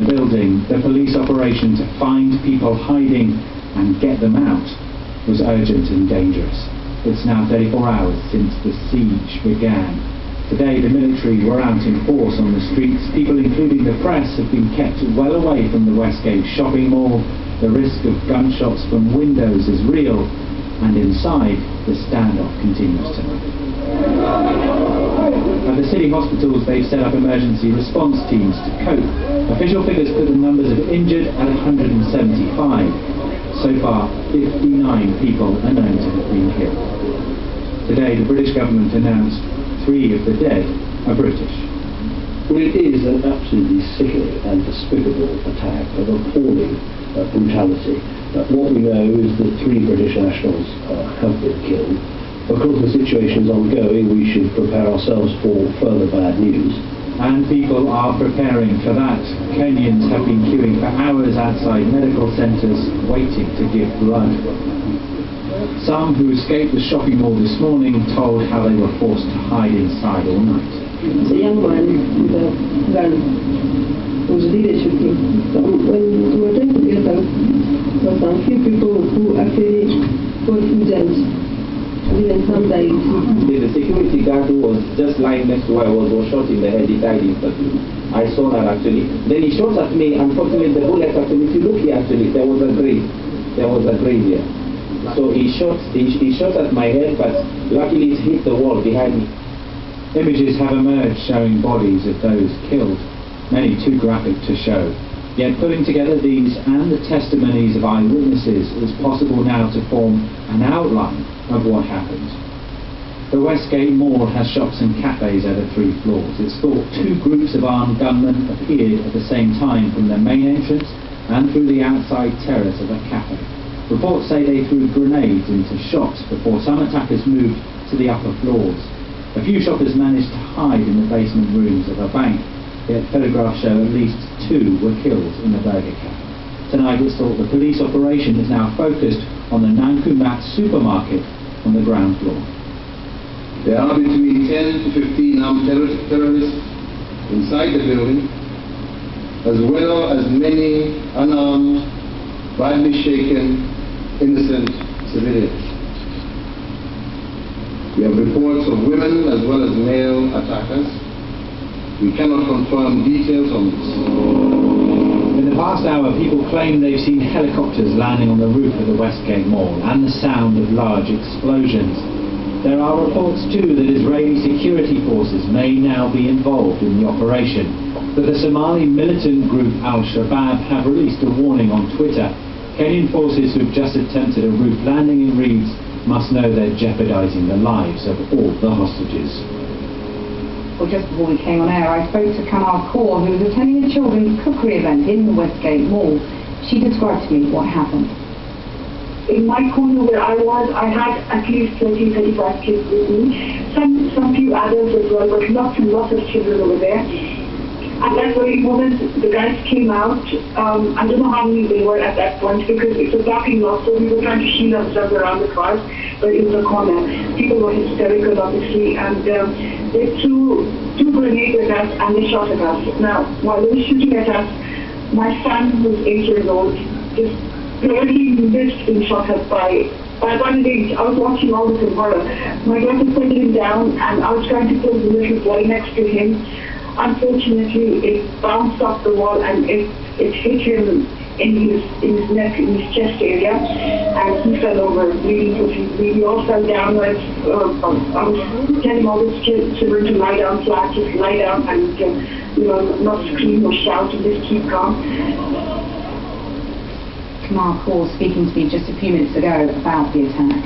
building, the police operation to find people hiding and get them out was urgent and dangerous. It's now 34 hours since the siege began. Today, the military were out in force on the streets. People, including the press, have been kept well away from the Westgate shopping mall. The risk of gunshots from windows is real, and inside, the standoff continues tonight. At the city hospitals, they've set up emergency response teams to cope. Official figures put the numbers of injured at 175. So far, 59 people are known to have been killed. Today, the British government announced 3 of the dead are British. Well, it is an absolutely sickening and despicable attack of appalling brutality. What we know is that 3 British nationals have been killed. Of course, the situation is ongoing. We should prepare ourselves for further bad news. And people are preparing for that. Kenyans have been queuing for hours outside medical centres waiting to give blood. Some who escaped the shopping mall this morning told how they were forced to hide inside all night. It's a young man with a gun who was a leadership team. So when we were trying to get out, there were some few people who actually got injured. Even some died. The security guard who was just lying next to where I was shot in the head. He died instantly. I saw that actually. Then he shot at me. Unfortunately, the bullet actually, if you look here actually, there was a grave. There was a grave here. So he shot at my head, but luckily it hit the wall behind me. Images have emerged showing bodies of those killed, many too graphic to show. Yet putting together these and the testimonies of eyewitnesses is possible now to form an outline of what happened. The Westgate Mall has shops and cafes over 3 floors. It's thought 2 groups of armed gunmen appeared at the same time from the main entrance and through the outside terrace of a cafe. Reports say they threw grenades into shops before some attackers moved to the upper floors. A few shoppers managed to hide in the basement rooms of a bank, yet photographs show at least 2 were killed in the Burger Cafe. Tonight it's thought the police operation is now focused on the Nankumat supermarket on the ground floor. There are between 10 to 15 armed terrorists inside the building, as well as many unarmed, badly shaken, innocent civilians. We have reports of women as well as male attackers. We cannot confirm details on this. In the past hour, people claim they've seen helicopters landing on the roof of the Westgate Mall and the sound of large explosions. There are reports too that Israeli security forces may now be involved in the operation. But the Somali militant group Al-Shabaab have released a warning on Twitter. Kenyan forces who've just attempted a roof landing in Reeds must know they're jeopardizing the lives of all the hostages. Well, just before we came on air, I spoke to Kamal Kaur, who was attending a children's cookery event in the Westgate Mall. She described to me what happened. In my corner where I was, I had at least 30, 35 kids with me. Some few adults as well, but lots and lots of children over there. At that very moment, the guys came out. I don't know how many they were at that point because it was parking lot, so we were trying to shield ourselves around the cars, but in the corner. People were hysterical, obviously, and they threw 2 grenades at us and they shot at us. Now, while they were shooting at us, my son, who's 8 years old, just barely missed being shot at by 1 inch. I was watching all this in horror. My daughter put him down, and I was trying to pull the little boy next to him. Unfortunately, it bounced off the wall and it hit him in his neck, in his chest area, and he fell over, bleeding profusely. We all fell downwards. I was telling all the children to lie down flat, just lie down and not scream or shout and just keep calm. Kamal Kaur speaking to me just a few minutes ago about the attack.